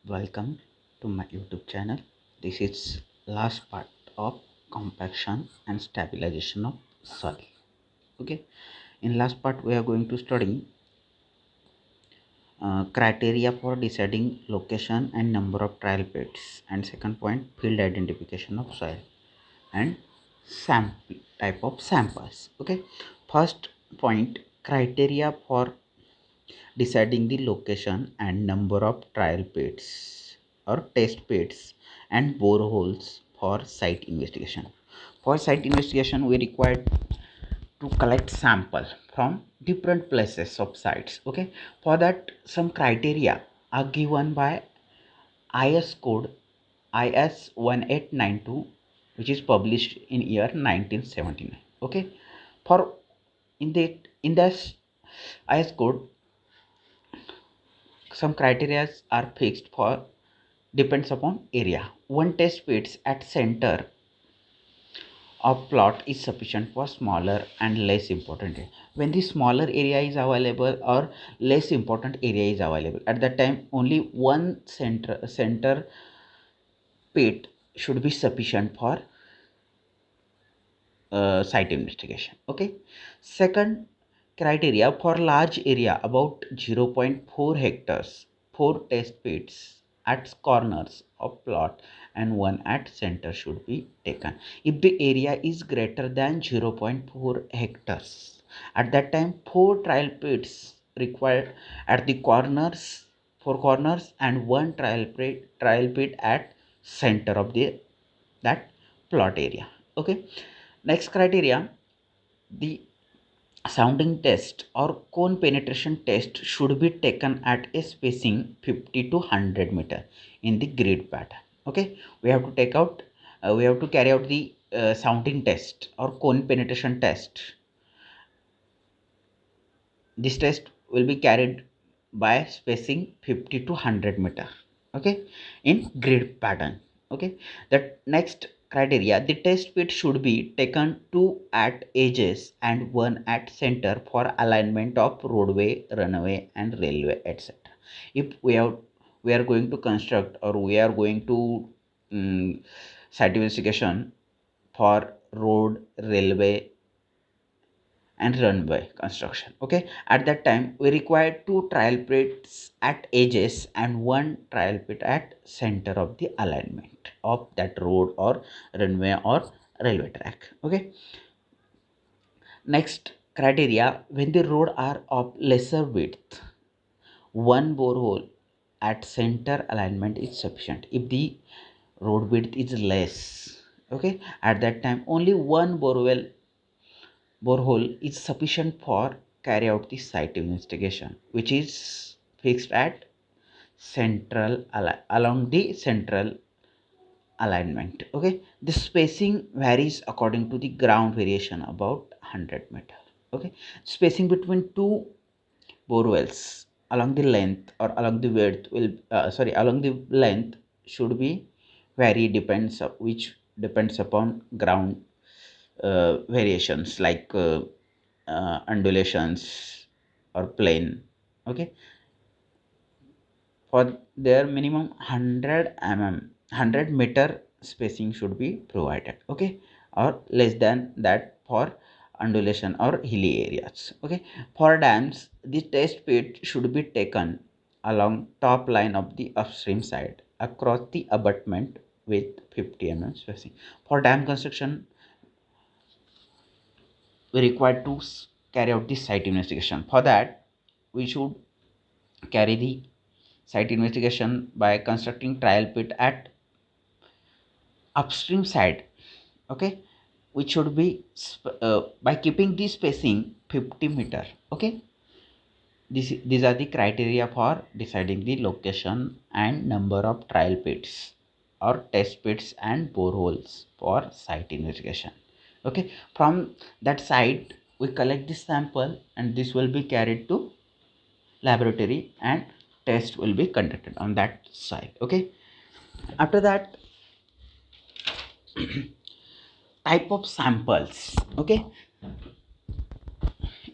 Welcome to my YouTube channel. This is last part of compaction and stabilization of soil. Okay, in last part we are going to study criteria for deciding location and number of trial pits, and second point, field identification of soil and sample type of samples. Okay, first point, criteria for deciding the location and number of trial pits or test pits and boreholes for site investigation. For site investigation, we require to collect sample from different places of sites. Okay, for that some criteria are given by IS code IS 1892, which is published in year 1979. Okay, for in this IS code, some criteria are fixed for depends upon area. One test pits at center of plot is sufficient for smaller and less important area. When the smaller area is available or less important area is available, at that time only one center pit should be sufficient for site investigation. Okay, second criteria, for large area about 0.4 hectares, 4 test pits at corners of plot and one at center should be taken. If the area is greater than 0.4 hectares, at that time 4 trial pits required at the corners, 4 corners, and one trial pit at center of the that plot area. Okay, next criteria, the sounding test or cone penetration test should be taken at a spacing 50 to 100 meter in the grid pattern. Okay, we have to carry out the sounding test or cone penetration test. This test will be carried by spacing 50 to 100 meter. Okay, in grid pattern. Okay, that next criteria, the test pit should be taken two at edges and one at center for alignment of roadway, runway, and railway, etc. If we are going to construct or we are going to site investigation for road, railway, and runway construction. Okay, at that time we require two trial pits at edges and one trial pit at center of the alignment of that road or runway or railway track. Okay, next criteria, when the road are of lesser width, one borehole at center alignment is sufficient. If the road width is less, okay, at that time only one borehole is sufficient for carry out the site investigation, which is fixed at along the central alignment. Okay, the spacing varies according to the ground variation about 100 meter. Okay, spacing between two borewells along the length or along the width will along the length should be vary, which depends upon ground variations like undulations or plane. Okay, for their minimum 100 meter spacing should be provided. Okay, or less than that for undulation or hilly areas. Okay, for dams, the test pit should be taken along top line of the upstream side across the abutment with 50 spacing. For dam construction, we require to carry out the site investigation. For that, we should carry the site investigation by constructing trial pit at upstream side. Okay, which should be by keeping the spacing 50 meter. Okay, these are the criteria for deciding the location and number of trial pits or test pits and boreholes for site investigation. Okay, from that site we collect the sample and this will be carried to laboratory and test will be conducted on that site. Okay, after that, type of samples. Okay,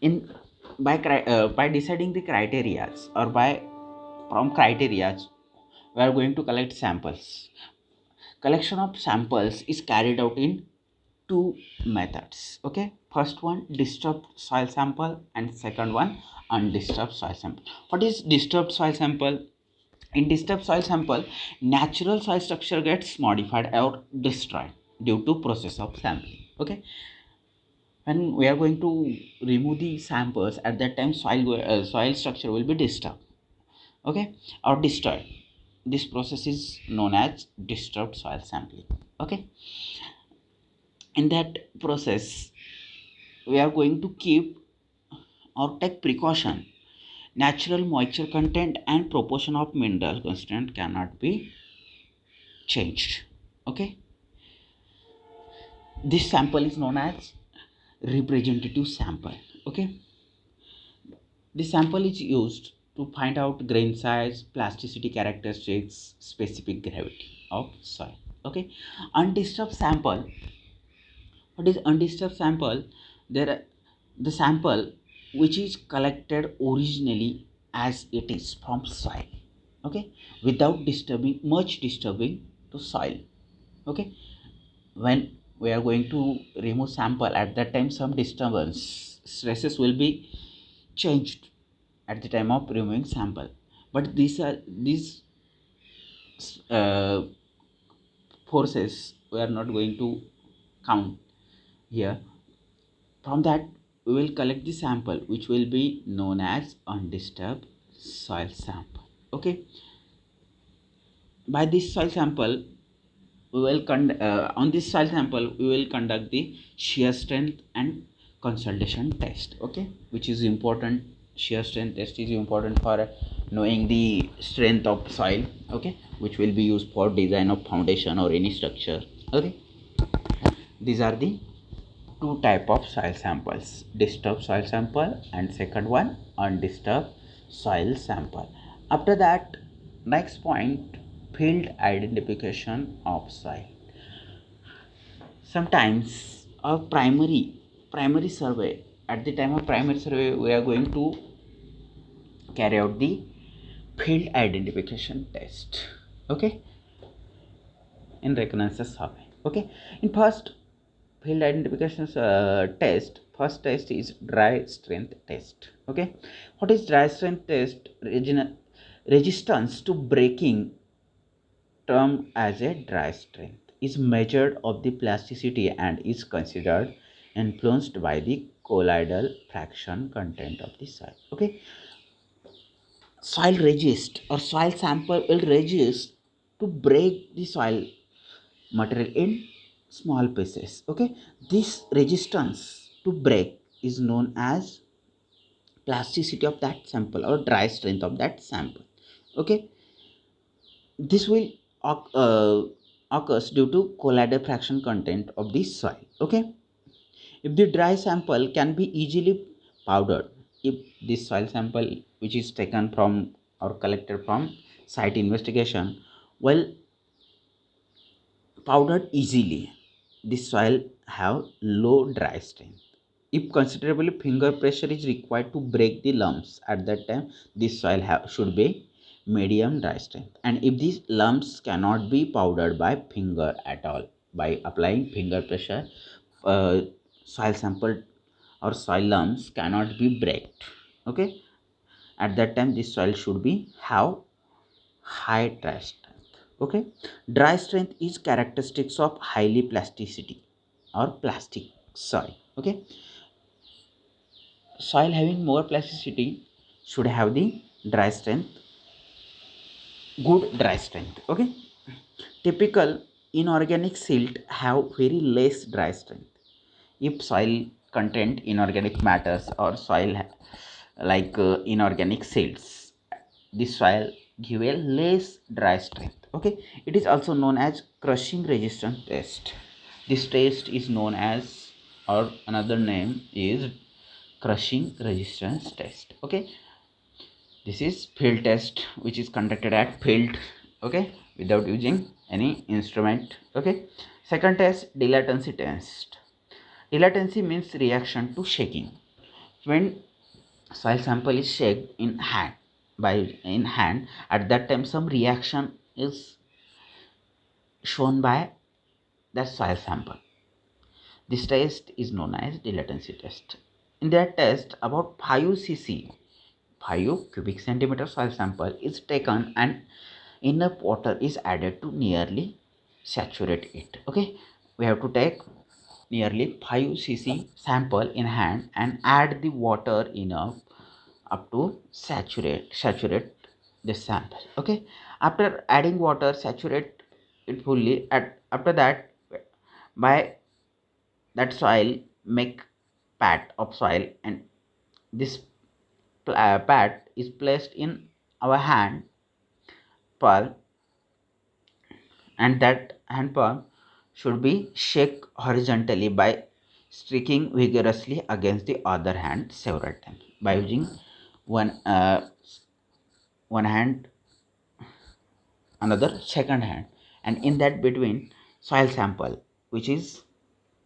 in by deciding the criterias or by from criterias, we are going to collect samples. Collection of samples is carried out in two methods. Okay, first one disturbed soil sample and second one undisturbed soil sample. What is disturbed soil sample? In disturbed soil sample, natural soil structure gets modified or destroyed due to process of sampling. Okay, when we are going to remove the samples, at that time soil structure will be disturbed, okay, or destroyed. This process is known as disturbed soil sampling. Okay, in that process we are going to keep or take precaution. Natural moisture content and proportion of mineral content cannot be changed. Okay, this sample is known as representative sample. Okay, the sample is used to find out grain size, plasticity characteristics, specific gravity of soil. Okay, undisturbed sample. What is undisturbed sample? There, the sample which is collected originally as it is from soil. Okay, without disturbing to soil. Okay, when we are going to remove sample, at that time some disturbance stresses will be changed at the time of removing sample, but these uh, forces we are not going to count here. From that we will collect the sample which will be known as undisturbed soil sample. Okay, by this soil sample we will on this soil sample we will conduct the shear strength and consolidation test. Okay, which is important. Shear strength test is important for knowing the strength of soil. Okay, which will be used for design of foundation or any structure. Okay, these are the two type of soil samples: disturbed soil sample and second one undisturbed soil sample. After that, next point, field identification of soil. Sometimes a primary survey, at the time of primary survey we are going to carry out the field identification test. Okay, in reconnaissance survey. Okay, in first field identification test, first test is dry strength test. Okay, what is dry strength test? Resistance to breaking, termed as a dry strength, is measured of the plasticity and is considered influenced by the colloidal fraction content of the soil. Okay, soil resist or soil sample will resist to break the soil material in small pieces. Okay, this resistance to break is known as plasticity of that sample or dry strength of that sample. Okay, this will occurs due to colloidal fraction content of the soil. Okay, if the dry sample can be easily powdered, if this soil sample which is taken from or collected from site investigation well powdered easily, the soil have low dry strength. If considerable finger pressure is required to break the lumps, at that time this soil should be medium dry strength. And if these lumps cannot be powdered by finger at all, by applying finger pressure, uh, soil sample or soil lumps cannot be breaked. Okay, at that time this soil should be have high dry strength. Okay, dry strength is characteristics of highly plasticity or plastic soil. Okay, soil having more plasticity should have the dry strength, good dry strength. Okay, typical inorganic silt have very less dry strength. If soil content inorganic matters or soil like inorganic silts, the soil give a less dry strength. Okay, it is also known as crushing resistance test. This test is known as, or another name is, crushing resistance test. Okay, this is field test which is conducted at field. Okay, without using any instrument. Okay, second test, dilatancy test. Dilatancy means reaction to shaking. When soil sample is shaked in hand, by in hand, at that time some reaction is shown by the soil sample. This test is known as dilatancy test. In that test, about 5 cc, 5 cubic centimeter soil sample is taken and enough water is added to nearly saturate it. Okay, we have to take nearly 5 cc sample in hand and add the water enough up to saturate this sample. Okay, after adding water, saturate it fully. After that, by that soil, make pat of soil, and this pat is placed in our hand palm, and that hand palm should be shake horizontally by striking vigorously against the other hand several times by using one one hand, another second hand, and in that between soil sample which is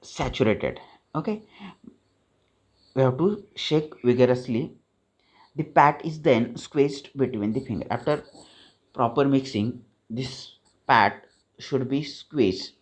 saturated. Okay, we have to shake vigorously. The pat is then squeezed between the finger. After proper mixing, this pat should be squeezed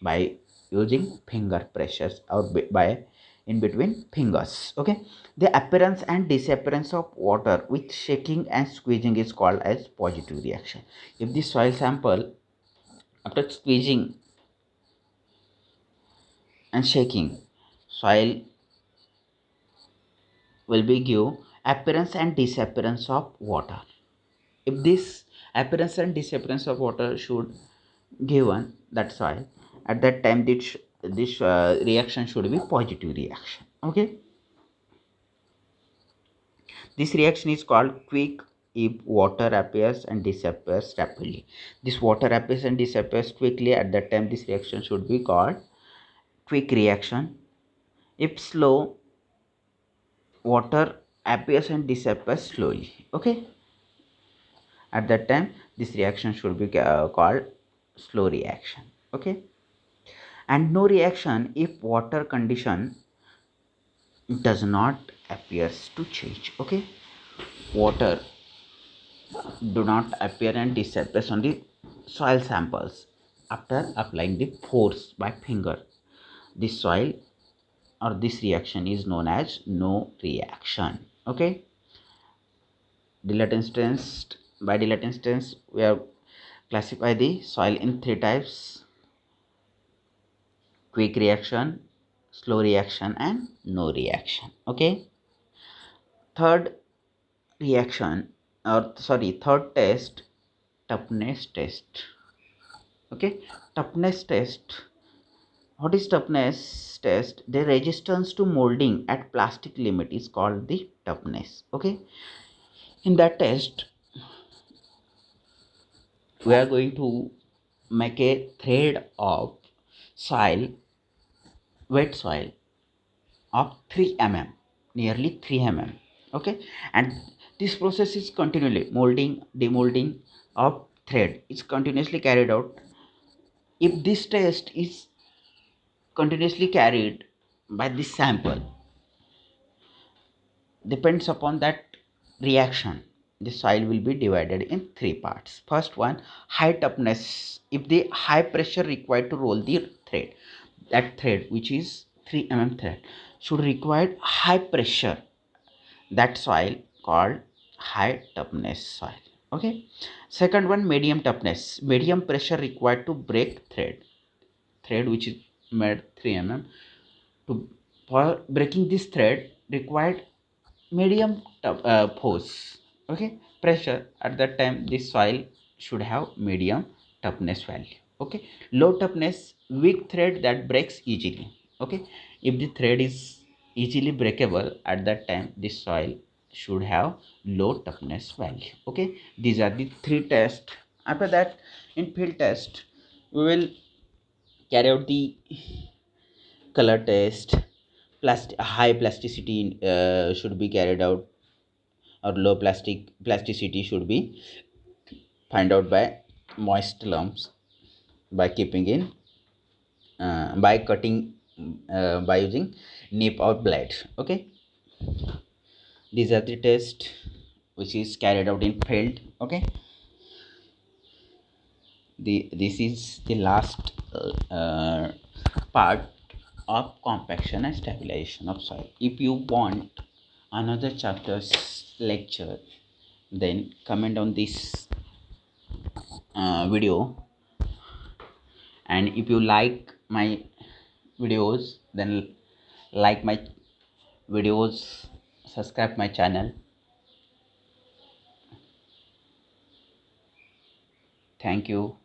by using finger pressures or by in between fingers. Okay, the appearance and disappearance of water with shaking and squeezing is called as positive reaction. If the soil sample, after squeezing and shaking, soil will be give appearance and disappearance of water. If this appearance and disappearance of water should given that soil, at that time this reaction should be positive reaction. Okay, this reaction is called quick if water appears and disappears rapidly. This water appears and disappears quickly, at that time this reaction should be called quick reaction. If slow, water appears and disappears slowly. Okay, at that time this reaction should be called slow reaction. Okay, and no reaction if water condition does not appears to change. Okay, water do not appear and disappears on the soil samples after applying the force by finger. This soil or this reaction is known as no reaction. Okay, dilatance test. By dilatance test, we have classified the soil in three types: quick reaction, slow reaction, and no reaction. Okay, third reaction, or sorry, third test, toughness test. Okay, toughness test. What is toughness test? The resistance to molding at plastic limit is called the toughness. Okay, in that test, we are going to make a thread of soil, wet soil of 3 mm, nearly 3 mm. Okay, and this process is continually molding, demolding of thread is continuously carried out. If this test is continuously carried by this sample, depends upon that reaction, the soil will be divided in three parts. First one, high toughness. If the high pressure required to roll the thread, that thread which is 3 mm thread should require high pressure, that soil called high toughness soil. Okay, second one, medium toughness. Medium pressure required to break thread which is made 3 mm. To for breaking this thread required medium force. Okay, pressure, at that time this soil should have medium toughness value. Okay, low toughness, weak thread that breaks easily. Okay, if the thread is easily breakable, at that time this soil should have low toughness value. Okay, these are the three tests. After that, in field test, we will carry out the color test. High plasticity should be carried out, or low plasticity should be find out by moist lumps, by keeping in by cutting by using nip or blade. Okay, these are the tests which is carried out in field. Okay, this is the last part of compaction and stabilization of soil. If you want another chapter's lecture, then comment on this video, and if you like my videos, then like my videos, subscribe my channel. Thank you.